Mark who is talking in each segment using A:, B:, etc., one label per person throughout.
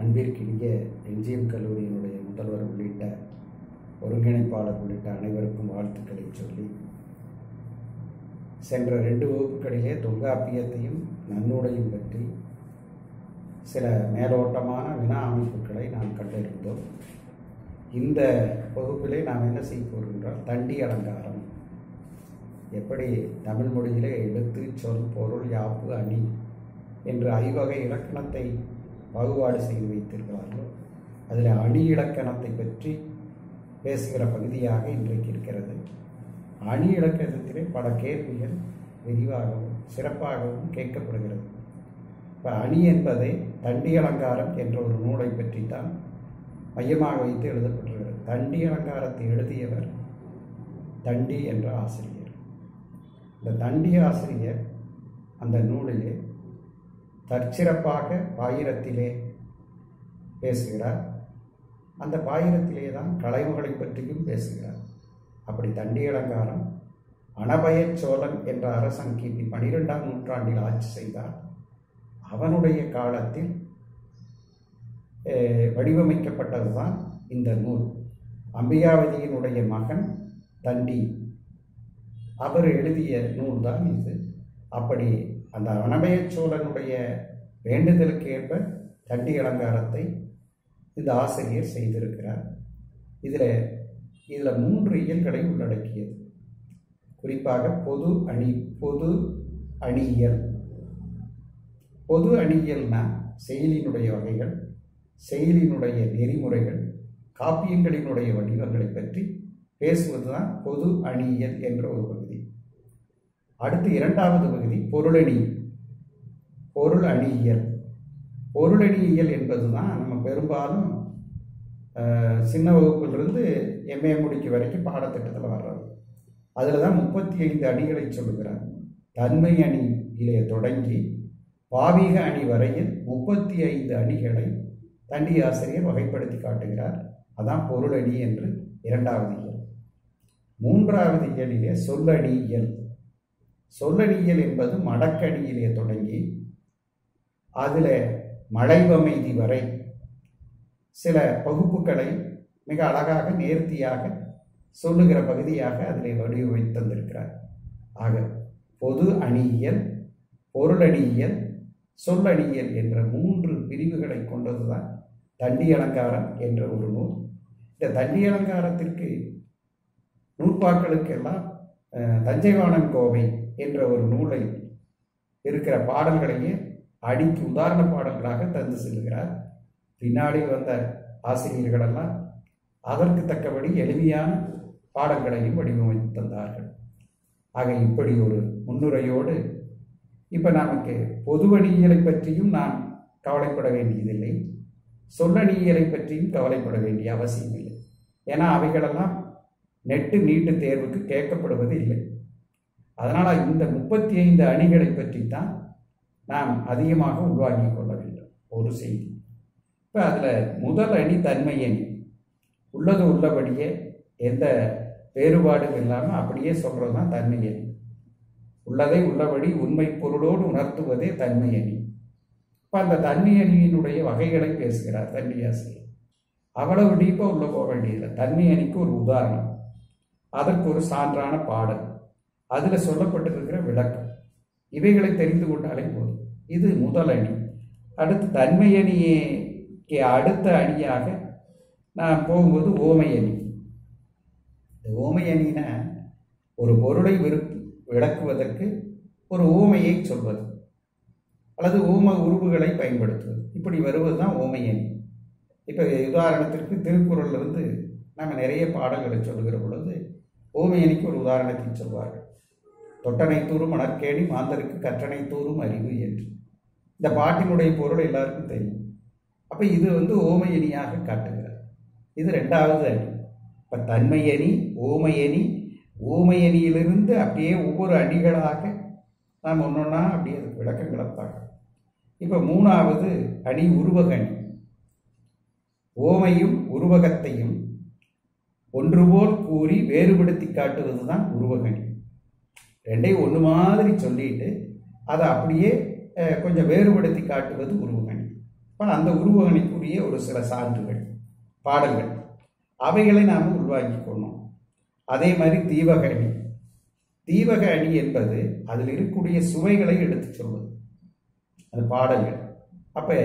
A: அன்பிற்கினிய எம்ஜிஎம் கல்லூரியினுடைய முதல்வர் உள்ளிட்ட ஒருங்கிணைப்பாளர் உள்ளிட்ட அனைவருக்கும் வாழ்த்துக்களை சொல்லி, சென்ற 2 வகுப்புகளிலே தொல்காப்பியத்தையும் நன்னூலையும் பற்றி சில மேலோட்டமான வினா அமைப்புகளை நாம் கண்டிருந்தோம். இந்த வகுப்பிலே நாம் என்ன செய்ய போகின்றோம்? தண்டி அலங்காரம் எப்படி தமிழ் மொழியிலே எழுத்து, சொல், பொருள், யாப்பு, அணி என்று 5 வகை இலக்கணத்தை பாகுபாடு செய்து வைத்திருக்கிறார்களோ, அதில் அணி இலக்கணத்தை பற்றி பேசுகிற பகுதியாக இன்றைக்கு இருக்கிறது. அணி இலக்கணத்திலே பல கேள்விகள் விரிவாகவும் சிறப்பாகவும் கேட்கப்படுகிறது. இப்போ அணி என்பதை தண்டி அலங்காரம் என்ற ஒரு நூலை பற்றித்தான் மையமாக வைத்து எழுதப்பட்டிருக்கிறது. தண்டி அலங்காரத்தை எழுதியவர் தண்டி என்ற ஆசிரியர். இந்த தண்டி ஆசிரியர் அந்த நூலிலே தற்சிறப்பாக பாயிரத்திலே பேசுகிறார். அந்த பாயிரத்திலே தான் கலைமகளை பற்றியும் பேசுகிறார். அப்படி தண்டி அலங்காரம் அனபயச் சோழன் என்ற அரசன் கிபி 12ஆம் நூற்றாண்டில் ஆட்சி செய்தார். அவனுடைய காலத்தில் வடிவமைக்கப்பட்டதுதான் இந்த நூல். அம்பிகாவதியினுடைய மகன் தண்டி, அவர் எழுதிய நூல் தான் இது. அப்படி அந்த அனபயச் சோழனுடைய வேண்டுதலுக்கு ஏற்ப தண்டி அலங்காரத்தை இந்த ஆசிரியர் செய்திருக்கிறார். இதில் 3 இயல்களை உள்ளடக்கியது. குறிப்பாக பொது அணியியல். பொது அணியியல்னா செயலினுடைய வகைகள், செயலினுடைய நெறிமுறைகள், காப்பியங்களினுடைய வடிவங்களை பற்றி பேசுவதுதான் பொது அணியியல் என்ற ஒரு பகுதி. அடுத்து 2வது பகுதி பொருள் அணியியல். பொருள் அணியியல் என்பதுதான் நம்ம பெரும்பாலும் சின்ன வகுப்பிலிருந்து MA முடிக்க வரைக்கும் பாடத்திட்டத்தில் வர்றது. அதில் தான் 35 அணிகளை சொல்லுகிறார். தன்மை அணியிலே தொடங்கி பாவிக அணி வரையில் 35 அணிகளை தண்டி ஆசிரியர் வகைப்படுத்தி காட்டுகிறார். அதான் பொருள் அணி என்று 2வது இயல். 3வது இயலிலே சொல்லணியியல். சொல்லணியியல் என்பது மடக்கணியிலே தொடங்கி அதில் மழைவமைதி வரை சில பகுப்புகளை மிக அழகாக நேர்த்தியாக சொல்லுகிற பகுதியாக அதிலே வடிவமைத்திருக்கிறார். ஆக பொது அணியியல், பொருளணியியல், சொல்லணியியல் என்ற 3 பிரிவுகளை கொண்டதுதான் தண்டி அலங்காரம் என்ற ஒரு நூல். இந்த தண்டி அலங்காரத்திற்கு நூற்பாக்களுக்கெல்லாம் தஞ்சைவாணன் கோவை என்ற ஒரு நூலை இருக்கிற பாடல்களையே அடிக்கு உதாரண பாடல்களாக தந்து செல்கிறார். பின்னாடி வந்த ஆசிரியர்களெல்லாம் அதற்கு தக்கபடி எளிமையான பாடல்களையும் வடிவமைத்து தந்தார்கள். ஆக இப்படி ஒரு முன்னுரையோடு இப்போ நமக்கு பொதுவணியியலை பற்றியும் நாம் கவலைப்பட வேண்டியதில்லை, சொல்லணியியலை பற்றியும் கவலைப்பட வேண்டிய அவசியம் இல்லை. ஏன்னா அவைகளெல்லாம் நீட்டு தேர்வுக்கு கேட்கப்படுவது இல்லை. அதனால் இந்த 35 அணிகளை பற்றித்தான் நாம் அதிகமாக உள்வாங்கிக் கொள்ள வேண்டும். ஒரு செய்தி. இப்போ அதில் முதல் அணி தன்மை அணி. உள்ளது உள்ளபடியே எந்த வேறுபாடும் இல்லாமல் அப்படியே சொல்கிறது தான் தன்மை அணி. உள்ளதை உள்ளபடி உண்மை பொருளோடு உணர்த்துவதே தன்மை அணி. இப்போ அந்த தன்மை அணியினுடைய வகைகளை பேசுகிறார் தண்டி ஆசிரியர். அவ்வளவு டீப்பாக உள்ள போக வேண்டியதில்லை. தன்மை அணிக்கு ஒரு உதாரணம், அதற்கு ஒரு சான்றான பாடல், அதில் சொல்லப்பட்டிருக்கிற விளக்கம், இவைகளை தெரிந்து கொண்டாலே போதும். இது முதல் அணி. அடுத்து தன்மை அணிக்கு அடுத்த அணியாக நான் போகும்போது ஓமை அணி. இந்த ஓமை அணினா ஒரு பொருளை விளக்குவதற்கு ஒரு ஓமையை சொல்வது அல்லது ஓம உருவுகளை பயன்படுத்துவது, இப்படி வருவது தான் ஓமை அணி. இப்போ உதாரணத்திற்கு திருக்குறளிலிருந்து நம்ம நிறைய பாடல்களை சொல்லுகிற பொழுது ஓமை அணிக்கு ஒரு உதாரணத்தை சொல்வார்கள். தொட்டனை தூரும் மணற்கேணி மாந்தருக்கு கற்றனை தூரும் அறிவு என்று. இந்த பாட்டினுடைய பொருள் எல்லாருக்கும் தெரியும். அப்போ இது ஓமை அணியாக காட்டுகிறார். இது 2வது அணி. இப்போ தன்மை அணி, ஓமை அணி, ஓமை அணியிலிருந்து அப்படியே ஒவ்வொரு அணிகளாக நாம் ஒன்றொன்னா அப்படியே அதுக்கு விளக்கங்களை பார்க்கலாம். இப்போ 3வது அணி உருவக அணி. ஓமையும் உருவகத்தையும் ஒன்றுபோல் கூறி வேறுபடுத்தி காட்டுவது தான் உருவகணி. 2ஐயும் ஒன்று மாதிரி சொல்லிட்டு அதை அப்படியே கொஞ்சம் வேறுபடுத்தி காட்டுவது உருவகணி. அந்த உருவகணிக்குரிய ஒரு சில சான்றுகள் பாடல்கள் அவைகளை நாம் உள்வாங்கிக் கொள்ளணும். அதே மாதிரி தீவக அணி. தீவக அணி என்பது அதில் இருக்கக்கூடிய சுவைகளை எடுத்து சொல்வது அது பாடல்கள். அப்போ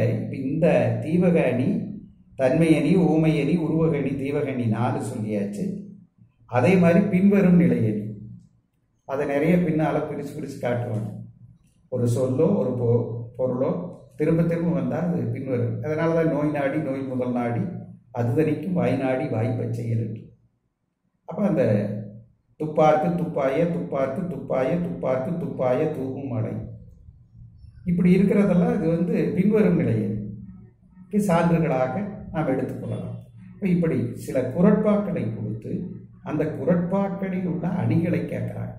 A: இந்த தீவக அணி, தன்மை அணி, ஊமை அணி, உருவக அணி, தீவக அணி 4 சொல்லியாச்சு. அதே மாதிரி பின்வரும் நிலை அணி, அதை நிறைய பின்னால் பிரித்து காட்டுவாங்க. ஒரு சொல்லோ ஒரு பொருளோ திரும்ப திரும்ப வந்தால் அது பின்வரும். அதனால தான் நோய் நாடி நோய் முதல் நாடி அதுதனிக்கும் வாய் நாடி வாய்ப்பச் செயல் என்று. அப்போ அந்த துப்பார்க்கு துப்பாய, துப்பார்க்கு துப்பாய, துப்பார்க்கு துப்பாய தூவும் மழை, இப்படி இருக்கிறதெல்லாம் இது பின்வரும் நிலைக்கு சான்றுகளாக நாம் எடுத்துக்கொள்ளலாம். இப்படி சில குறட்பாக்களை கொடுத்து அந்த குறட்பாக்களில் உள்ள அணிகளை கேட்குறாங்க.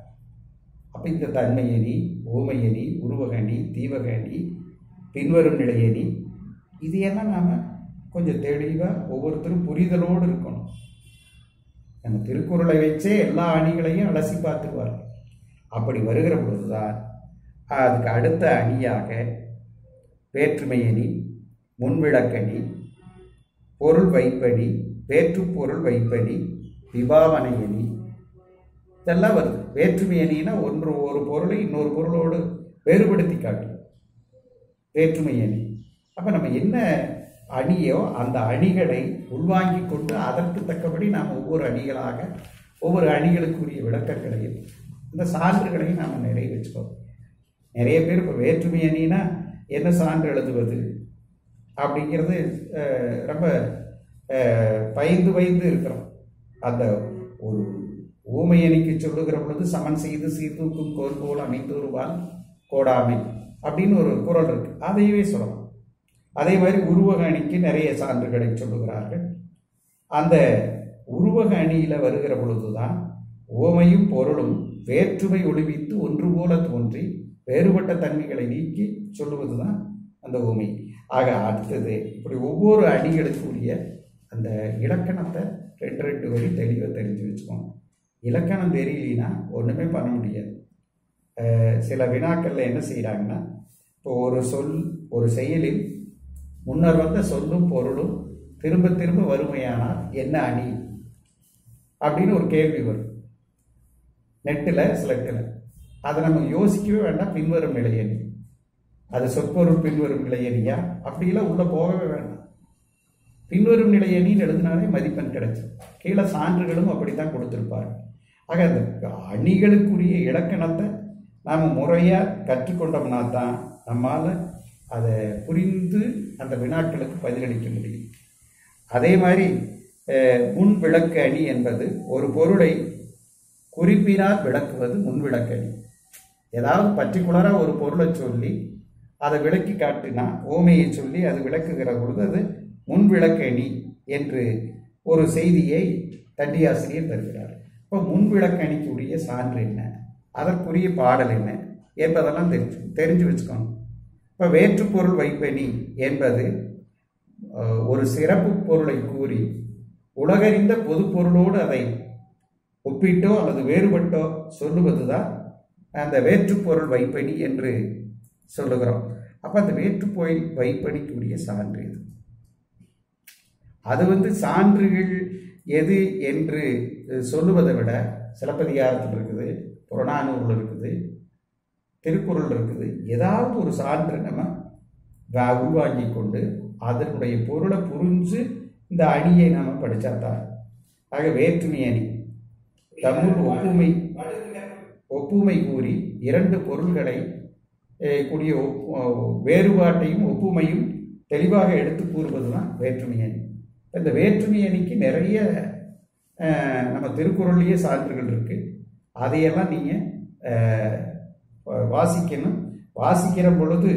A: அப்போ இந்த தன்மையணி, ஊமையணி, உருவகணி, தீவகணி, பின்வரும் நிலையணி, இதையெல்லாம் நாம் கொஞ்சம் தெளிவாக ஒவ்வொருத்தரும் புரிதலோடு இருக்கணும். நம்ம திருக்குறளை வச்சே எல்லா அணிகளையும் அலசி பார்த்துக்குவார். அப்படி வருகிற பொழுதுதான் அதுக்கு அடுத்த அணியாக வேற்றுமையணி, முன்விளக்கணி, பொருள் வைப்பணி, வேற்று பொருள் வைப்பணி, விபாவனை அணி, இதெல்லாம் வருது. வேற்றுமை அணினா ஒரு பொருளை இன்னொரு பொருளோடு வேறுபடுத்தி காட்டும் வேற்றுமை அணி. அப்போ நம்ம என்ன அணியோ அந்த அணிகளை உள்வாங்கி கொண்டு அதற்கு தக்கபடி நாம் ஒவ்வொரு அணிகளாக ஒவ்வொரு அணிகளுக்குரிய விளக்கங்களையும் இந்த சான்றுகளையும் நாம் நிறைய வச்சுக்கோம். நிறைய பேர் இப்போ வேற்றுமை அணினா என்ன சான்று எழுதுவது அப்படிங்கிறது ரொம்ப பயந்து இருக்கிறோம். அந்த ஒரு ஊமை அணிக்கு சொல்லுகிற பொழுது சமன் செய்து சீர்தூக்கும் கோர்போல் அமைந்தொருவால் கோடாமை அப்படின்னு ஒரு குறள் இருக்கு, அதையவே சொல்லலாம். அதே மாதிரி உருவக அணிக்கு நிறைய சான்றுகளை சொல்லுகிறார்கள். அந்த உருவக அணியில வருகிற பொழுதுதான் ஓமையும் பொருளும் வேற்றுமை ஒளிவித்து ஒன்று போல தோன்றி வேறுபட்ட தன்மைகளை நீக்கி சொல்லுவதுதான் அந்த ஓமை. ஆக அடுத்தது இப்படி ஒவ்வொரு அணிகளுக்குரிய அந்த இலக்கணத்தை 2 வரி தெளிவாக தெரிஞ்சு வச்சுக்கோங்க. இலக்கணம் தெரியலனா ஒன்றுமே பண்ண முடியாது. சில வினாக்களில் என்ன செய்கிறாங்கன்னா, இப்போ ஒரு சொல் ஒரு செயலில் முன்னர் வந்த சொல்லும் பொருளும் திரும்ப திரும்ப வறுமையானால் என்ன அணி அப்படின்னு ஒரு கேள்வி வரும் நெட்டில் சிலட்டில். அதை நம்ம யோசிக்கவே வேண்டாம். பின்வரும் நிலையணி, அது சொற்பொருள் பின்வரும் நிலையணியா அப்படிலாம் உள்ளே போகவே வேண்டாம். பின்வரும் நிலையணின்னு எழுதினாலே மதிப்பெண் கிடைச்சு. கீழே சான்றுகளும் அப்படித்தான் கொடுத்துருப்பாரு. ஆக அந்த அணிகளுக்குரிய இலக்கணத்தை நாம் முறையாக கற்றுக்கொண்டோம்னா தான் நம்மால் அதை புரிந்து அந்த வினாக்களுக்கு பதிலளிக்க முடியும். அதே மாதிரி முன் விளக்கு அணி என்பது ஒரு பொருளை குறிப்பினால் விளக்குவது முன் விளக்கு அணி. ஏதாவது பர்டிகுலராக ஒரு பொருளை சொல்லி அதை விளக்கி காட்டினா ஓமையை சொல்லி அது விளக்குகிற பொழுது அது முன் விளக்கு அணி என்று ஒரு செய்தியை தண்டியாசிரியர் தருகிறார். இப்போ முன் விளக்கு அணிக்குரிய சான்று என்ன, அதற்குரிய பாடல் என்ன என்பதெல்லாம் தெரிஞ்சு வச்சுக்கணும். இப்போ வேற்று பொருள் வைப்பணி என்பது ஒரு சிறப்பு பொருளை கூறி உலகறிந்த பொது பொருளோடு அதை ஒப்பிட்டோ அல்லது வேறுபட்டோ சொல்லுவது தான் அந்த வேற்று பொருள் வைப்பணி என்று சொல்லுகிறோம். அப்போ அந்த வேற்று பொருள் வைப்பணிக்குரிய சான்று இது. அது சான்றுகள் எது என்று சொல்லுவதை விட சிலப்பதிகாரத்தில் இருக்குது, புறநானூரில் இருக்குது, திருக்குறள் இருக்குது. ஏதாவது ஒரு சான்று நம்ம உள்வாங்கி கொண்டு அதனுடைய பொருளை புரிஞ்சு இந்த அணியை நாம் படித்தாத்தான். ஆக வேற்றுமை அணி தமிழ் ஒப்புமை கூறி 2 பொருள்களை கூடிய வேறுபாட்டையும் ஒப்புமையும் தெளிவாக எடுத்து கூறுவது தான் வேற்றுமை அணி. இந்த வேற்றுமை அணிக்கு நிறைய நம்ம திருக்குறள்லேயே சான்றுகள் இருக்குது. அதையெல்லாம் நீங்கள் வாசிக்கணும். வாசிக்கிற பொழுது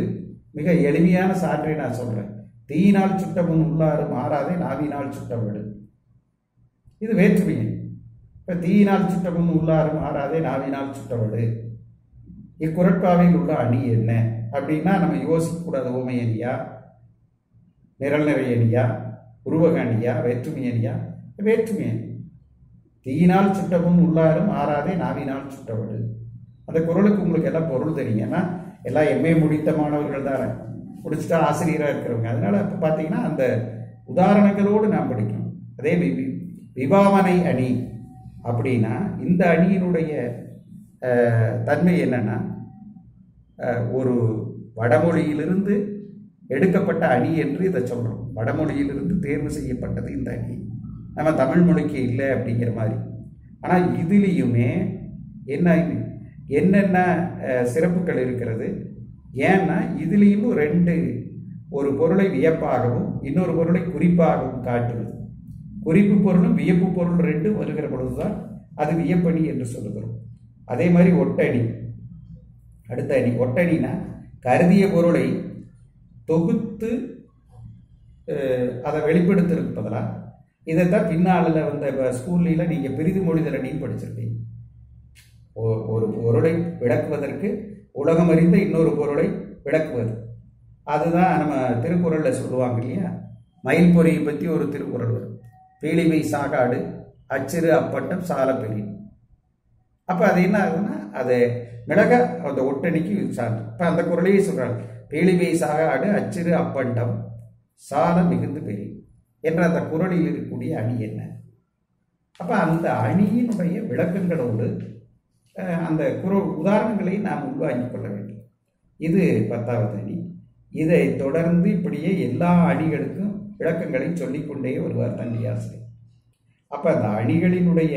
A: மிக எளிமையான சான்றை நான் சொல்கிறேன். தீயினால் சுட்டமுன் உள்ளாறு மாறாதே நாவினால் சுட்டவிடு, இது வேற்றுமை அணி. இப்போ தீயினால் சுட்டமுன் உள்ளாறு மாறாதே நாவினால் சுட்டவிடு, இக்குறட்பாவில் உள்ள அணி என்ன அப்படின்னா நம்ம யோசிக்கக்கூடாது. ஓமை அணியா, நிரல் நிறை அணியா, உருவக அணியா, வேற்றுமை அணியா? வேற்றுமை அணி. தீயினால் சுட்டமுன் உள்ளாறு மாறாதே நாவினால் சுட்டவிடு. அந்த குறளுக்கு உங்களுக்கு எல்லாம் பொருள் தெரியும். ஏன்னா எல்லாம் எம்ஏ முடித்த மாணவர்கள் தானே. முடிச்சுட்டா ஆசிரியராக இருக்கிறவங்க. அதனால் இப்போ பார்த்தீங்கன்னா அந்த உதாரணங்களோடு நாம் படிக்கணும். அதே விபாவனை அணி அப்படின்னா இந்த அணியினுடைய தன்மை என்னன்னா, ஒரு வடமொழியிலிருந்து எடுக்கப்பட்ட அணி என்று இதை சொல்கிறோம். வடமொழியிலிருந்து தேர்வு செய்யப்பட்டது இந்த அணி, நம்ம தமிழ் மொழிக்கு இல்லை அப்படிங்கிற மாதிரி. ஆனால் இதுலேயுமே என்னென்ன சிறப்புகள் இருக்கிறது. ஏன்னா இதுலேயும் ஒரு பொருளை வியப்பாகவும் இன்னொரு பொருளை குறிப்பாகவும் காட்டுவது. குறிப்பு பொருளும் வியப்பு பொருள் ரெண்டும் வருகிற பொழுதுதான் அது வியப்பணி என்று சொல்லுகிறோம். அதே மாதிரி ஒட்டணி, அடுத்த அணி ஒட்டணினா கருதிய பொருளை தொகுத்து அதை வெளிப்படுத்திருப்பதெல்லாம். இதைத்தான் பின்னால் வந்த ஸ்கூல்ல நீங்கள் பிரிது மொழிதல் அணின்னு படிச்சிருப்பீங்க. ஒரு பொருளை விளக்குவதற்கு உலகம் அறிந்த இன்னொரு பொருளை விளக்குவது. அதுதான் நம்ம திருக்குறளில் சொல்லுவாங்க இல்லையா, மயில் பொறியை பற்றி ஒரு திருக்குறள் வரும். பீளிவை சாகாடு அச்சிறு அப்பட்டம் சால பெரிய. அப்போ அது என்ன ஆகுதுன்னா, அது மிளக அந்த ஒட்டணிக்கு சார்ந்து. இப்போ அந்த குறளையே சொல்கிறாங்க, பீளிவை சாகாடு அச்சிறு அப்பண்டம் சால மிகுந்து பெரிய என்ற அந்த குறளில் இருக்கக்கூடிய அணி என்ன. அப்போ அந்த அணியினுடைய விளக்கங்களோடு அந்த உதாரணங்களை நாம் உள்வாங்கிக் கொள்ள வேண்டும். இது 10வது அணி. இதை தொடர்ந்து இப்படியே எல்லா அணிகளுக்கும் விளக்கங்களை சொல்லிக்கொண்டே வருவார் தண்டியாசிரியர். அப்போ அந்த அணிகளினுடைய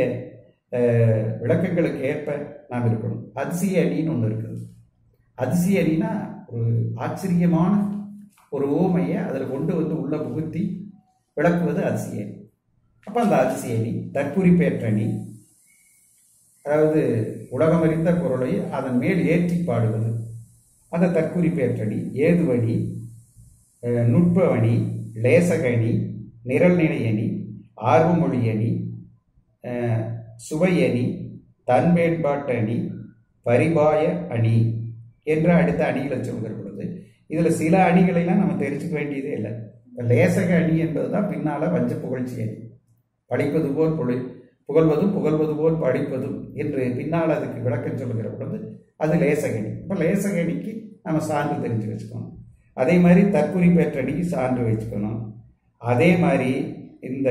A: விளக்கங்களுக்கு ஏற்ப நாம் இருக்கணும். அதிசய அணின்னு ஒன்று இருக்குது. அதிசய அணினா ஒரு ஆச்சரியமான ஒரு ஓமையை அதில் கொண்டு வந்து உள்ள புகுத்தி விளக்குவது அதிசய அணி. அப்போ அந்த அதிசய அணி தற்குறிப்பேற்றணி, அதாவது உலகமறிந்த பொருளை அதன் மேல் ஏற்றி பாடுவது, அந்த தற்குறிப்பேற்றணி. ஏதுவணி, நுட்பவணி, லேசகணி, நிரல்நிலை அணி, ஆர்வமொழி அணி, சுவை அணி, தன்வேட்பாட்டு அணி, பரிபாய அணி என்ற அடுத்த அணிகளை சொல்கிற பொழுது இதில் சில அணிகளெல்லாம் நம்ம தெரிஞ்சுக்க வேண்டியதே இல்லை. லேசக அணி என்பது தான் பின்னால் வஞ்ச புகழ்ச்சி அணி. படிப்பது போல் புகழ்வதும் புகழ்வது போல் படிப்பதும் என்று பின்னால் அதுக்கு விளக்கம் சொல்லுகிற பொழுது அது லேசகணி. இப்போ லேசகணிக்கு நம்ம சான்று தெரிஞ்சு வச்சுக்கணும். அதே மாதிரி தற்குறிப்பேற்றணிக்கு சான்று வச்சுக்கணும். அதே மாதிரி இந்த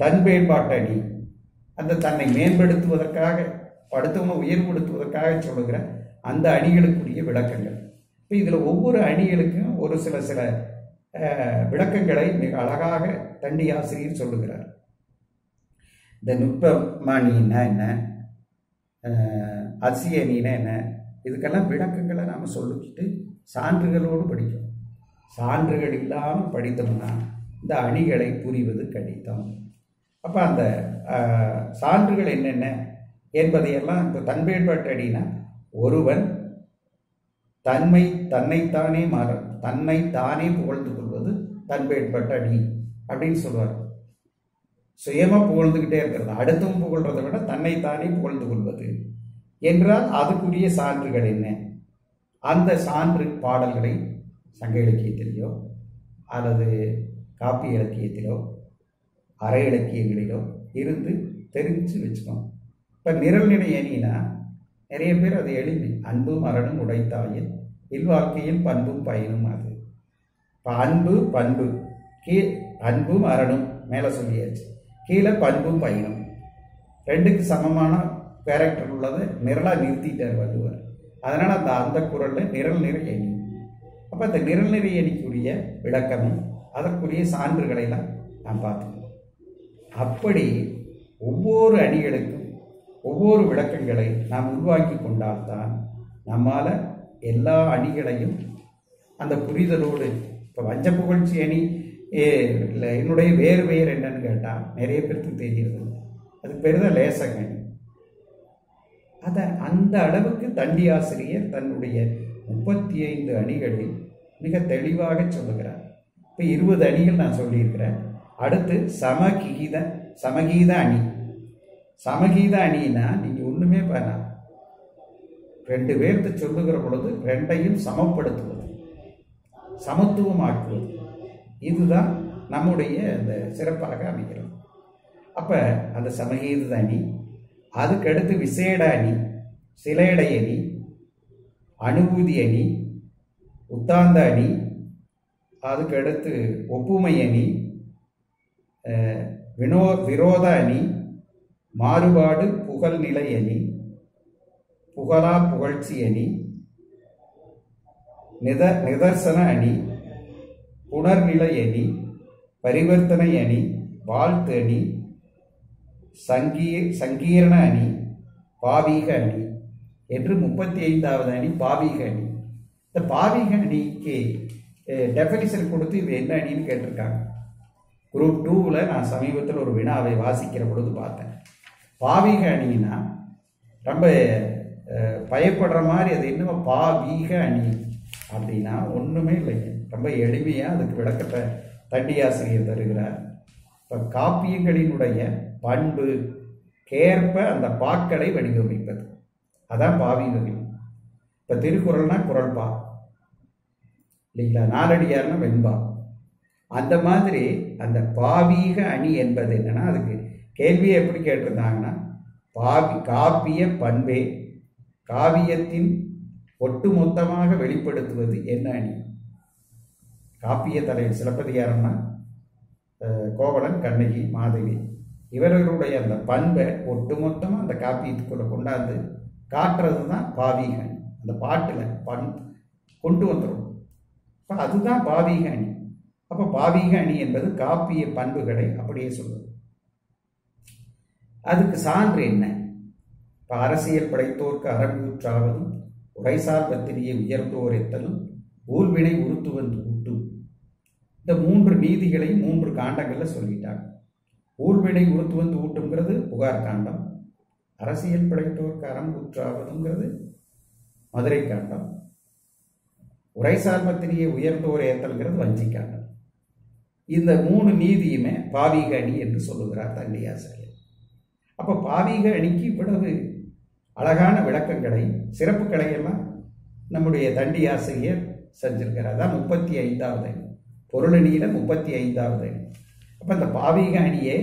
A: தன்வேட்பாட்டு அணி, அந்த தன்னை மேம்படுத்துவதற்காக அடுத்தவனை உயர்வுபடுத்துவதற்காக சொல்லுகிற அந்த அணிகளுக்குரிய விளக்கங்கள். இப்போ இதில் ஒவ்வொரு அணிகளுக்கும் ஒரு சில விளக்கங்களை மிக அழகாக தண்டி ஆசிரியர் சொல்லுகிறார். இந்த நுட்பமானின்னா என்ன, அதிசய அணின்னா என்ன, இதுக்கெல்லாம் விளக்கங்களை நாம் சொல்லிக்கிட்டு சான்றுகளோடு படிக்கணும். சான்றுகள் இல்லாமல் படித்தோம்னா இந்த அணிகளை புரிவது கடினம். அப்போ அந்த சான்றுகள் என்னென்ன என்பதையெல்லாம் இப்போ தன்வேட்பாட்டு அணினா ஒருவன் தன்னைத்தானே தன்னைத்தானே புகழ்ந்து கொள்வது தன்வேட்பாட்டு அணி அப்படின்னு சொல்லுவார். சுயமாக புகழ்ந்துக்கிட்டே இருக்கிறது, அடுத்தவன் புகழ்றதை விட தன்னைத்தானே புகழ்ந்து கொள்வது என்றால் அதுக்குரிய சான்றுகள் என்ன. அந்த சான்று பாடல்களை சங்க இலக்கியத்திலேயோ அல்லது காப்பி இலக்கியத்திலோ அரை இலக்கியங்களிலோ இருந்து தெரிஞ்சு வச்சுக்கணும். இப்போ நிரல்நிலை அணினா நிறைய பேர் அது எளிமை. அன்பும் அறனும் உடைத்தாயில் இல்வாழ்க்கையில் பண்பும் பயனும். அது இப்போ அன்பு பண்பு அன்பும் அறனும் மேலே சொல்லியாச்சு, கீழே பண்பும் பயனும் ரெண்டுக்கு சமமான கேரக்டர் உள்ளதை நிரலாக நிறுத்திட்டார் வள்ளுவர். அதனால் அந்த குறளில் நிரல்நிறை அணி. அப்போ அந்த நிரல்நிறை அணிக்குரிய விளக்கமும் அதற்குரிய சான்றுகளைலாம் நாம் பார்த்துக்கணும். அப்படி ஒவ்வொரு அணிகளுக்கும் ஒவ்வொரு விளக்கங்களை நாம் உருவாக்கி கொண்டால்தான் நம்மால் எல்லா அணிகளையும் அந்த புரிதலோடு. இப்போ வஞ்ச புகழ்ச்சி அணி இல்லை என்னுடைய வேறு பெயர் என்னன்னு கேட்டால் நிறைய பேருக்கு தெரிகிறது. அதுக்கு பேர் தான் லேசக அணி. அதை அந்த அளவுக்கு தண்டி ஆசிரியர் தன்னுடைய 35 அணிகளில் மிக தெளிவாக சொல்லுகிறார். இப்போ 20 அணிகள் நான் சொல்லியிருக்கிறேன். அடுத்து சமகீத அணி. சமகீத அணின்னா நீங்கள் ஒன்றுமே வேணாம், 2 பேர்த்து சொல்லுகிற பொழுது 2ஐயும் சமப்படுத்துவது, சமத்துவம் ஆக்குவது. இதுதான் நம்முடைய அந்த சிறப்பாக அமைகிறது. அப்போ அந்த சமகீத அணி, அதுக்கடுத்து விசேட அணி, சிலேடை அணி, அனுபூதி அணி, உத்தாந்த அணி, அதுக்கு அடுத்து ஒப்புமை அணி, விரோத அணி, மாறுபாடு புகழ்நிலை அணி, புகழா புகழ்ச்சி அணி, நிதர்சன அணி, புனர்நிலை அணி, பரிவர்த்தனை அணி, வாழ்த்து அணி, சங்கீரண அணி, பாவீக அணி என்று 35வது அணி பாவீக அணி. இந்த பாவீக அணிக்கு டெஃபினிஷன் கொடுத்து இது என்ன அணின்னு கேட்டிருக்காங்க. குரூப் 2ல் நான் சமீபத்தில் ஒரு வினாவை வாசிக்கிற பொழுது பார்த்தேன். பாவீக அணின்னா ரொம்ப பயப்படுற மாதிரி, அது என்னவோ பாவீக அணி அப்படின்னா ஒன்றுமே இல்லைங்க. ரொம்ப எளிமையாக அதுக்கு விளக்கத்தை தண்டியாசிரியர் தருகிறார். இப்போ காப்பியங்களினுடைய பண்பு கேற்ப அந்த பாக்களை வடிவமைப்பது, அதான் பாவீக. இப்போ திருக்குறள்னா குறள்பா இல்லைங்களா, நாலடியார்னா வெண்பா. அந்த மாதிரி அந்த பாவீக அணி என்பது என்னன்னா, அதுக்கு கேள்வியை எப்படி கேட்டிருந்தாங்கன்னா, காப்பிய பண்பே காவியத்தின் ஒட்டுமொத்தமாக வெளிப்படுத்துவது என்ன அணி? காப்பிய தலைவர் சிலப்பதிகாரம்னா கோவலன், கண்ணகி, மாதவி இவர்களுடைய அந்த பண்பை ஒட்டுமொத்தமாக அந்த காப்பியத்துக்குள்ள கொண்டாந்து காட்டுறது தான் பாவீக அணி. அந்த பாட்டில் கொண்டு வந்துடும். இப்போ அதுதான் பாவீக அணி. அப்போ பாவீக அணி என்பது காப்பிய பண்புகளை அப்படியே சொல்லுது. அதுக்கு சான்று என்ன? இப்போ அரசியல் படைத்தோர்க்கு அரங்கூற்றாவதும், உரைசார் பத்திரியை உயர்ந்தோர் எத்தலும், ஊழ்வினை உறுத்துவந்து ஊட்டும். இந்த 3 நீதிகளையும் 3 காண்டங்களில் சொல்லிட்டாங்க. ஊழ்வினை உறுத்துவந்து ஊட்டுங்கிறது புகார் காண்டம், அரசியல் படைத்தோர்க்கு அரங்கூற்றாவதுங்கிறது மதுரை காண்டம், உரைசார் பத்திரியை உயர்ந்தோர் ஏத்தல்கிறது வஞ்சி காண்டம். இந்த 3 நீதியுமே பாவீக அணி என்று சொல்லுகிறார் தண்டியாசிரியர். அப்போ பாவீக அணிக்கு இவ்வளவு அழகான விளக்கங்களை, சிறப்புகளை எல்லாம் நம்முடைய தண்டியாசிரியர் செஞ்சிருக்கிறார். அதான் 35வது அணி, பொருளணியில 35வது அணி. அப்போ இந்த பாவீக அணியை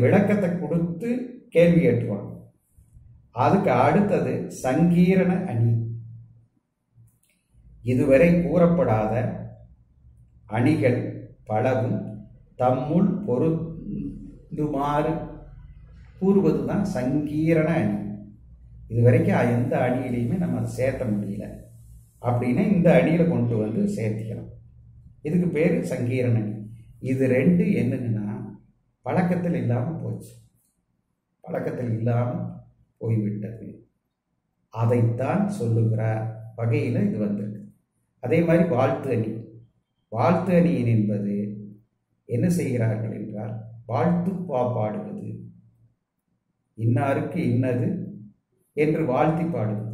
A: விளக்கத்தை கொடுத்து கேள்வி கேட்டுருவாங்க. அதுக்கு அடுத்தது சங்கீரண அணி. இதுவரை கூறப்படாத அணிகள் பலவும் தம்முள் பொருந்துமாறு கூறுவதுதான் சங்கீரண அணி. இதுவரைக்கும் எந்த அணியிலையுமே நம்ம அதை சேர்த்த முடியல அப்படின்னா இந்த அணியில கொண்டு வந்து சேர்த்திக்கலாம். இதுக்கு பேர் சங்கீரண அணி. இது 2 என்னன்னா பழக்கத்தில் இல்லாமல் போச்சு, பழக்கத்தில் இல்லாமல் போய்விட்டது. அதைத்தான் சொல்லுகிறார் வகையில் இது வந்திருக்கு. அதே மாதிரி வாழ்த்து அணி. வாழ்த்து அணியின் என்பது என்ன செய்கிறார்கள் என்றால் வாழ்த்து பாடுவது, இன்னாருக்கு இன்னது என்று வாழ்த்தி பாடுவது.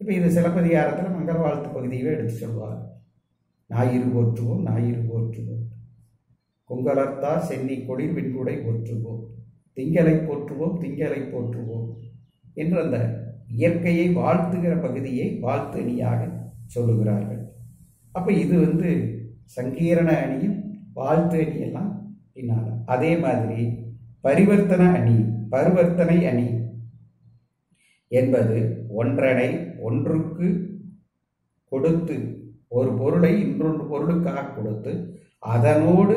A: இப்போ இது சிலப்பதிகாரத்தில் மங்கள வாழ்த்து பகுதியை எடுத்து சொல்வார். ஞாயிறு போற்றுவோம், ஞாயிறு போற்றுவோம், கொங்கலர்த்தா சென்னி கொடிர் விண்குடை போற்றுவோம், திங்களை போற்றுவோம், திங்களை போற்றுவோம் என்று அந்த இயற்கையை வாழ்த்துகிற பகுதியை வாழ்த்து அணியாக சொல்லுகிறார்கள். அப்போ இது சங்கீரண அணியும் வாழ்த்து அணியெல்லாம் பின்னால். அதே மாதிரி பரிவர்த்தனை அணி என்பது ஒன்றனை ஒன்றுக்கு கொடுத்து, ஒரு பொருளை இன்னொன்று பொருளுக்காக கொடுத்து அதனோடு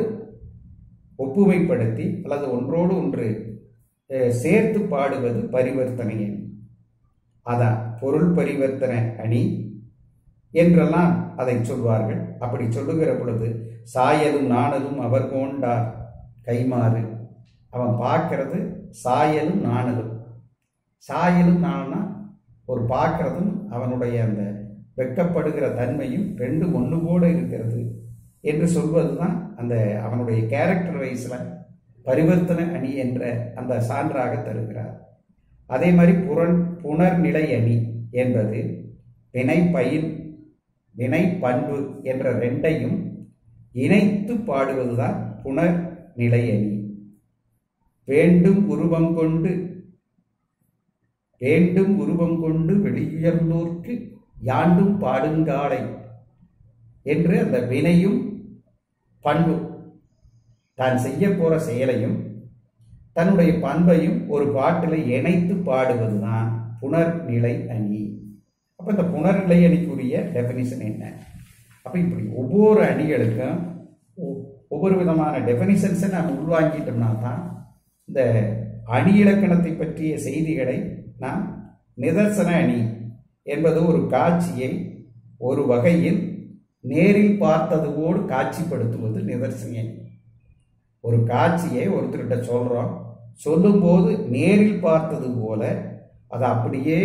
A: ஒப்புமைப்படுத்தி அல்லது ஒன்றோடு ஒன்று சேர்த்து பாடுவது பரிவர்த்தனை அணி. அதான் பொருள் பரிவர்த்தனை அணி என்றெல்லாம் அதை சொல்வார்கள். அப்படி சொல்லுகிற பொழுது சாயலும் நாணலும் அவர் கொண்டார் கைமாறு. அவன் பார்க்கறது சாயலும் நாணலும். சாயலும் நாணனா ஒரு பார்க்கறதும் அவனுடைய அந்த வெட்கப்படுகிற தன்மையும் 2 ஒன்று போல இருக்கிறது என்று சொல்வது தான் அந்த அவனுடைய கேரக்டர் வைஸில் பரிவர்த்தனை அணி என்ற அந்த சான்றாக தருகிறார். அதே மாதிரி புனர்நிலை அணி என்பது வினை பண்பு என்ற 2ஐயும் இணைத்து பாடுவதுதான் புனர்நிலை அணி. வேண்டும் உருவம் கொண்டு வெளியுயர்ந்தோர்க்கு யாண்டும் பாடுங்காலை என்று அந்த வினையும் பண்பும் தான் செய்ய போற செயலையும் தன்னுடைய பண்பையும் ஒரு பாட்டில் இணைத்து பாடுவதுதான் புனர்நிலை அணி. அப்போ இந்த புணர்நிலை அணிக்குரிய டெஃபினிஷன் என்ன? அப்போ இப்படி ஒவ்வொரு அணிகளுக்கும் ஒவ்வொரு விதமான டெஃபினிஷன்ஸை நாம் உள்வாங்கிட்டோம்னா தான் இந்த அணி இலக்கணத்தை பற்றிய செய்திகளை நாம் நிதர்சன அணி என்பது ஒரு காட்சியை ஒரு வகையில் நேரில் பார்த்தது போல் காட்சிப்படுத்துவது நிதர்சன அணி. ஒரு காட்சியை ஒருத்தர்கிட்ட சொல்கிறோம், சொல்லும்போது நேரில் பார்த்தது போல அதை அப்படியே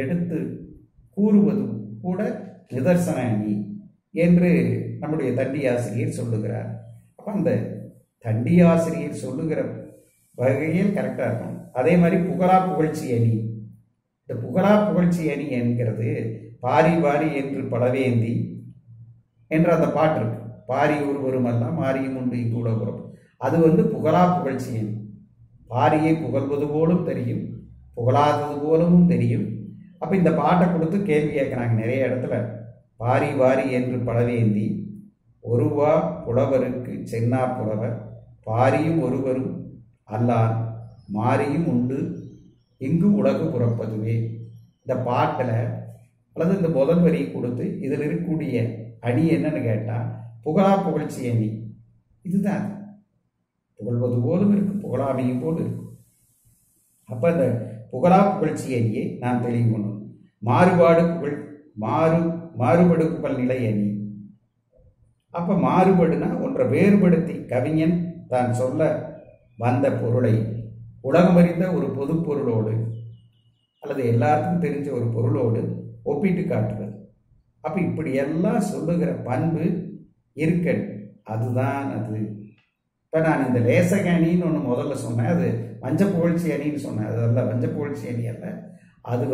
A: எடுத்து கூறுவது கூட நிதர்சன அணி என்று நம்முடைய தண்டி ஆசிரியர் சொல்லுகிறார். அப்போ அந்த தண்டி ஆசிரியர் சொல்லுகிற வகையில் கரெக்டாக இருக்கும். அதே மாதிரி புகழா புகழ்ச்சி அணி, இந்த புகழா புகழ்ச்சி அணி என்கிறது பாரி பாரி என்று பலவேந்தி என்ற அந்த பாட்டு இருக்கு. பாரி ஒருவருமெல்லாம் மாரியும் உண்டு கூட புறம், அது புகழா புகழ்ச்சி அணி. பாரியை புகழ்வது போலும் தெரியும், புகழாதது போலவும் தெரியும். அப்போ இந்த பாட்டை கொடுத்து கேள்வி கேட்குறாங்க நிறைய இடத்துல. பாரி வாரி என்று பலவேந்தி ஒருவா புலவருக்கு சென்னா புலவர், பாரியும் ஒருவரும் அல்லான் மாரியும் உண்டு இங்கு உலகு புறப்பதுவே. இந்த பாட்டில் அல்லது இந்த முதல் வரியை கொடுத்து இதில் இருக்கக்கூடிய அணி என்னன்னு கேட்டால் புகழா புகழ்ச்சி அணி. இதுதான் புகழ்வது போலும் இருக்கு, புகழாமையும் போலும் இருக்கு. அப்போ இந்த புகழா புகழ்ச்சி அணியை நாம் தெளிவு பண்ணணும். மாறுபாடு புகழ் மாறுபடு புகழ் நிலை அணி. அப்போ மாறுபடுனா ஒன்றை வேறுபடுத்தி கவிஞன் தான் சொல்ல வந்த பொருளை உலகமறிந்த ஒரு பொது பொருளோடு அல்லது எல்லாருக்கும் தெரிஞ்ச ஒரு பொருளோடு ஒப்பிட்டு காட்டுவது. அப்போ இப்படியெல்லாம் சொல்லுகிற பண்பு இருக்கல், அதுதான் அது. இப்போ நான் இந்த லேசக அணின்னு ஒன்று முதல்ல சொன்னேன், அது வஞ்ச புகழ்ச்சி அணின்னு சொன்னேன். அதெல்லாம் வஞ்ச புகழ்ச்சி அணி அல்ல, அது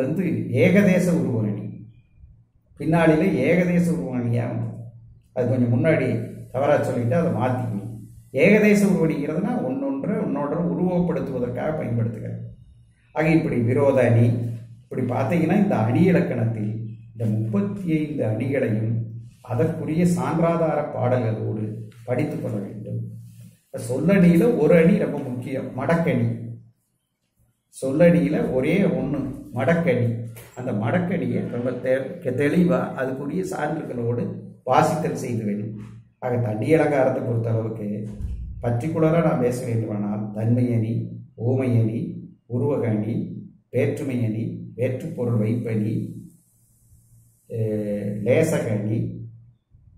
A: ஏகதேச உருவ அணி. பின்னாளில் ஏகதேச உருவ அணியாக வந்தது. அது கொஞ்சம் முன்னாடி தவறாக சொல்லிட்டு அதை மாற்றிக்கணும். ஏகதேச உருவணிங்கிறதுனா ஒன்னொன்று உருவப்படுத்துவதற்காக பயன்படுத்துகிறேன். ஆக இப்படி விரோத அணி இப்படி பார்த்தீங்கன்னா இந்த அணி இலக்கணத்தில் இந்த 35 அணிகளையும் அதற்குரிய சான்றாதார பாடல்களோடு படித்து கொள்ள வேண்டும். சொல்லணியில் ஒரு அணி ரொம்ப முக்கியம், மடக்கணி. சொல்லணியில் ஒரே ஒன்று மடக்கணி. அந்த மடக்கணியை ரொம்ப தெளிவாக அதுக்குரிய சான்றுகளோடு வாசித்தல் செய்து வேண்டும். ஆக தண்டி அலங்காரத்தை பொறுத்த அளவுக்கு பர்டிகுலராக நான் பேச வேண்டுமானால் தன்மை அணி, ஊமை அணி, உருவக அணி, வேற்றுமை அணி, வேற்றுப்பொருள் வைப்பணி, லேசக அணி,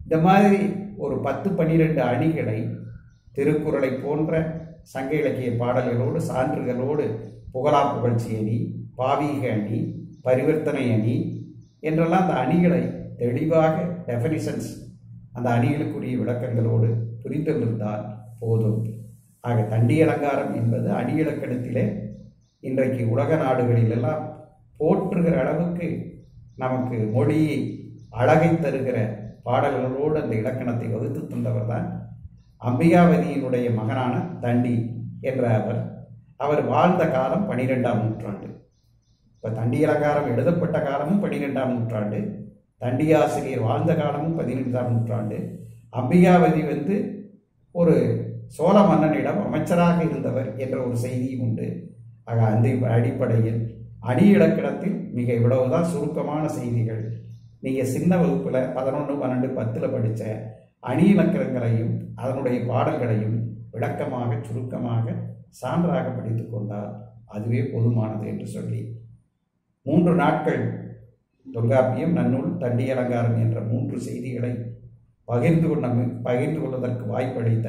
A: இந்த மாதிரி ஒரு 10-12 அணிகளை திருக்குறளை போன்ற சங்க இலக்கிய பாடல்களோடு சான்றுகளோடு புகழா புகழ்ச்சி அணி, பாவீக அணி, பரிவர்த்தனை அணி என்றெல்லாம் அந்த அணிகளை தெளிவாக டெஃபினிஷன்ஸ் அந்த அணிகளுக்குரிய விளக்கங்களோடு புரிந்திருந்தால் போதும். ஆக தண்டி அலங்காரம் என்பது அணி இலக்கணத்திலே இன்றைக்கு உலக நாடுகளிலெல்லாம் போற்றுகிற அளவுக்கு நமக்கு மொழியை அழகை தருகிற பாடல்களோடு அந்த இலக்கணத்தை வகுத்து தந்தவர் தான் அம்பிகாவதியினுடைய மகனான தண்டி என்ற அவர் வாழ்ந்த காலம் 12ஆம் நூற்றாண்டு. இப்போ தண்டி அலங்காரம் எழுதப்பட்ட காலமும் 12ஆம் நூற்றாண்டு, தண்டி ஆசிரியர் வாழ்ந்த காலமும் 15ஆம் நூற்றாண்டு. அம்பிகாவதி ஒரு சோழ மன்னனிடம் அமைச்சராக இருந்தவர் என்ற ஒரு செய்தியும் உண்டு. ஆக அந்த அடிப்படையில் அணி இலக்கணத்தில் மிக இவ்வளவுதான் சுருக்கமான செய்திகள். நீங்கள் சின்ன வகுப்பில் 11, 12, 10 படித்த அணி இலக்கணங்களையும் அதனுடைய பாடல்களையும் விளக்கமாக சுருக்கமாக சான்றாக படித்து கொண்டால் அதுவே போதுமானது என்று சொல்லி 3 நாட்கள் தொல்காப்பியம், நன்னூல், தண்டி அலங்காரம் என்ற 3 செய்திகளை பகிர்ந்து கொள்வதற்கு வாய்ப்பளித்த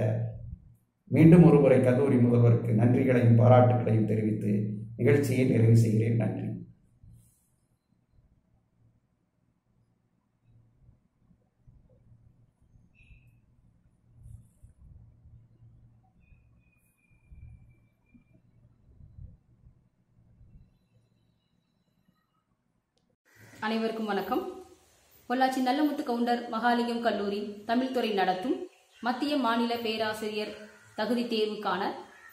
A: மீண்டும் ஒருமுறை கல்லூரி முதல்வருக்கு நன்றிகளையும் பாராட்டுகளையும் தெரிவித்து நிகழ்ச்சியை நிறைவு செய்கிறேன். நன்றி.
B: அனைவருக்கும் வணக்கம். பொள்ளாச்சி நல்லமுத்து கவுண்டர் மகாலிங்கம் கல்லூரி தமிழ்துறை நடத்தும் மத்திய மாநில பேராசிரியர் தகுதி தேர்வுக்கான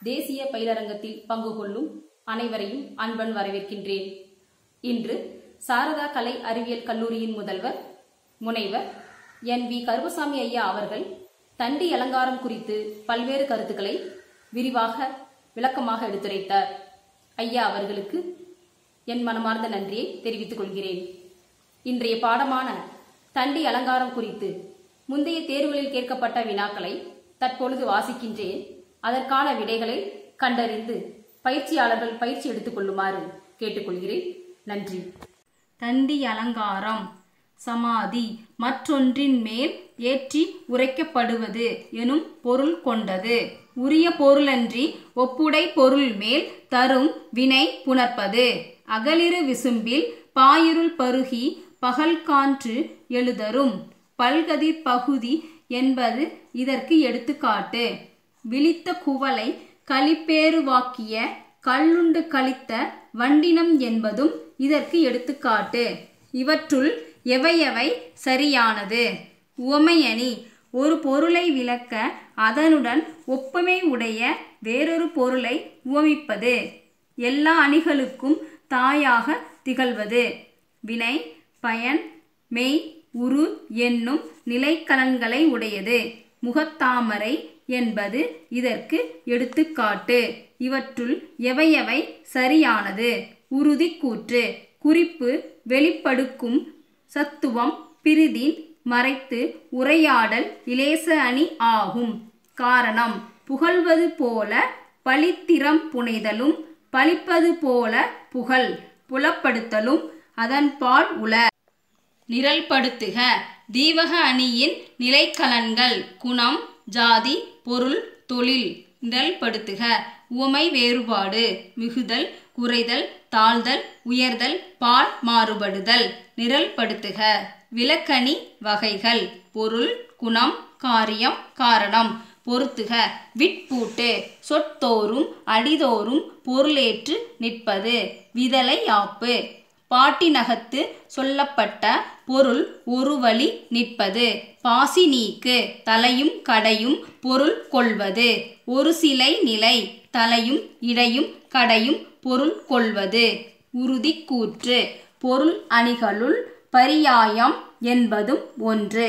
B: தேசிய பயிலரங்கத்தில் பங்கு கொள்ளும் அனைவரையும் அன்பன் வரவேற்கின்றேன். இன்று சாரதா கலை அறிவியல் கல்லூரியின் முதல்வர் முனைவர் NV கருப்பசாமி ஐயா அவர்கள் தண்டி அலங்காரம் குறித்து பல்வேறு கருத்துக்களை விரிவாக விளக்கமாக எடுத்துரைத்தார். ஐயா அவர்களுக்கு என் மனமார்ந்த நன்றியை தெரிவித்துக் கொள்கிறேன். இன்றைய பாடமான தண்டி அலங்காரம் குறித்து முந்தைய தேர்வுகளில் கேட்கப்பட்ட வினாக்களை தற்பொழுது வாசிக்கின்றேன். அதற்கான விடைகளை கண்டறிந்து பயிற்சியாளர்கள் பயிற்சி எடுத்துக் கொள்ளுமாறு கேட்டுக்கொள்கிறேன். நன்றி. தண்டி அலங்காரம் சமாதி மற்றொன்றின் மேல் ஏற்றி உரைக்கப்படுவது எனும் பொருள் கொண்டது. உரிய பொருளன்றி ஒப்புடை பொருள் மேல் தரும் வினை புணர்ப்பது. அகலிரு விசும்பில் பாயிருள் பருகி பகல் காற்று எழுதரும். பல்கதிர் பகுதி என்பது இதற்கு எடுத்துக்காட்டு. விழித்த குவளை களிப்பேறுவாக்கிய கல்லுண்டு கழித்த வண்டினம் என்பதும் இதற்கு எடுத்துக்காட்டு. இவற்றுள் எவையவை சரியானது? உவமையணி ஒரு பொருளை விளக்க அதனுடன் ஒப்புமை உடைய வேறொரு பொருளை உவமிப்பது. எல்லா அணிகளுக்கும் தாயாக திகழ்வது. வினை பயன் மெய் உரு என்னும் நிலைக்கலன்களை உடையது. முகத்தாமரை என்பது இதற்கு எடுத்துக்காட்டு. இவற்றுள் எவையவை சரியானது? உறுதி கூற்று குறிப்பு வெளிப்படுக்கும் சத்துவம் பிரிதின் மறைத்து உரையாடல் இலேச அணி ஆகும். காரணம் புகழ்வது போல பழித்திறம் புனைதலும் பழிப்பது போல புகழ் புலப்படுத்தலும் அதன்பால் உள. நிரல்படுத்துக. தீவக அணியின் நிலைக்கலன்கள் குணம் ஜாதி பொருள் தொழில். நிரல்படுத்துக. உவமை வேறுபாடு மிகுதல் குறைதல் தாழ்தல் உயர்தல் பால் மாறுபடுதல். நிரல்படுத்துக. விளக்கணி வகைகள் பொருள் குணம் காரியம் காரணம். பொருத்துக. விட்பூட்டு சொற்தோறும் அடிதோறும் பொருளேற்று நிற்பது. விதலை யாப்பு பாட்டினகத்து சொல்லப்பட்ட பொருள் ஒரு வழி நிற்பது. பாசி நீக்கு தலையும் கடையும் பொருள் கொள்வது. ஒரு சிலை நிலை தலையும் இடையும் கடையும் பொருள் கொள்வது. உறுதி கூற்று பொருள் அணிகளுள் பரியாயம் என்பதும் ஒன்று.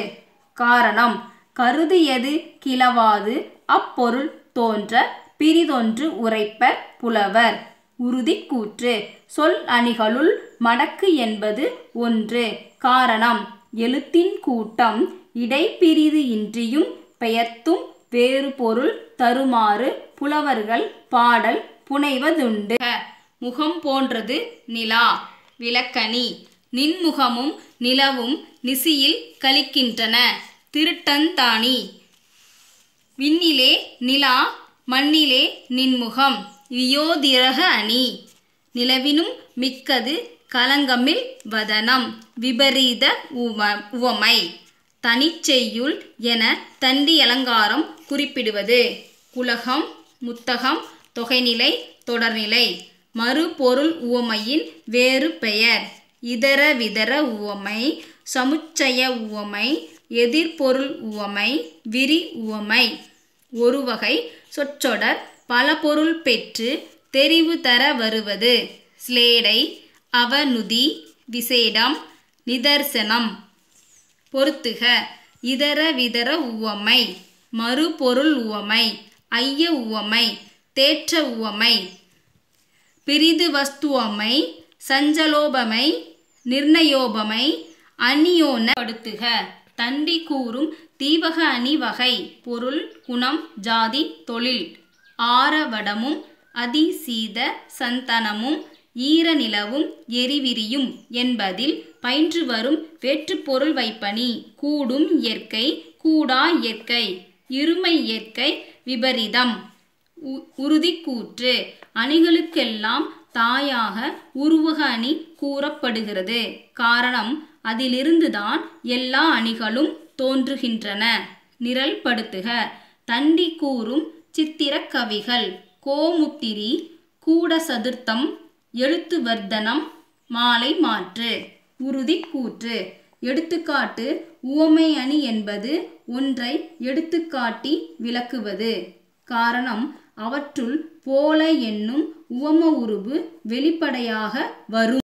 B: காரணம் கருதியது கிளவாது அப்பொருள் தோன்ற பிரிதொன்று உரைப்பர் புலவர். உறுதி கூற்று சொல் அணிகளுள் மடக்கு என்பது ஒன்று. காரணம் எழுத்தின் கூட்டம் இடைப்பிரிது இன்றியும் பெயர்த்தும் வேறு பொருள் தருமாறு புலவர்கள் பாடல் புனைவதுண்டு. முகம் போன்றது நிலா. விளக்கணி நின்முகமும் நிலவும் நிசியில் கழிக்கின்றன. திருட்டந்தானி விண்ணிலே நிலா மண்ணிலே நின்முகம். வியோதிரக அணி நிலவினும் மிக்கது கலங்கமில் வதனம். விபரீத உவமை தனிச்செய்யுள் என தண்டி அலங்காரம் குறிப்பிடுவது. குலகம் முத்தகம் தொகைநிலை தொடர்நிலை. மறுபொருள் உவமையின் வேறு பெயர். இதர விதர உவமை சமுச்சய உவமை எதிர்பொருள் உவமை விரி உவமை. ஒரு வகை சொற்றொடர் பல பொருள் பெற்று தெரிவு தர வருவது. ஸ்லேடை அவநுதி விசேடம் நிதர்சனம். பொருத்துக. இதர விதர உவமை மறுபொருள் உவமை ஐய உவமை தேற்ற உவமை. பிரிது வஸ்துவமை சஞ்சலோபமை நிர்ணயோபமை அணியோன படுத்துக. தண்டி கூறும் தீவக அணி வகை பொருள் குணம் ஜாதி தொழில். ஆரவடமும் அதிசீத சந்தனமும் ஈரநிலவும் எரிவிரியும் என்பதில் பயின்று வரும் வேற்றுப்பொருள் வைப்பனி. கூடும் இயற்கை கூடா இயற்கை இருமை இயற்கை விபரீதம். உறுதி கூற்று அணிகளுக்கெல்லாம் தாயாக உருவக அணி கூறப்படுகிறது. காரணம் அதிலிருந்துதான் எல்லா அணிகளும் தோன்றுகின்றன. நிரல்படுத்துக. தண்டி கூறும் சித்திர கவிகள் கோமுத்திரி கூட சதுர்த்தம் எழுத்து வர்த்தனம் மாலை மாற்று. உறுதி கூற்று எடுத்துக்காட்டு உவமை அணி என்பது ஒன்றை எடுத்துக்காட்டி விளக்குவது. காரணம் அவற்றுள் போல என்னும் உவம உருபு வெளிப்படையாக வரும்.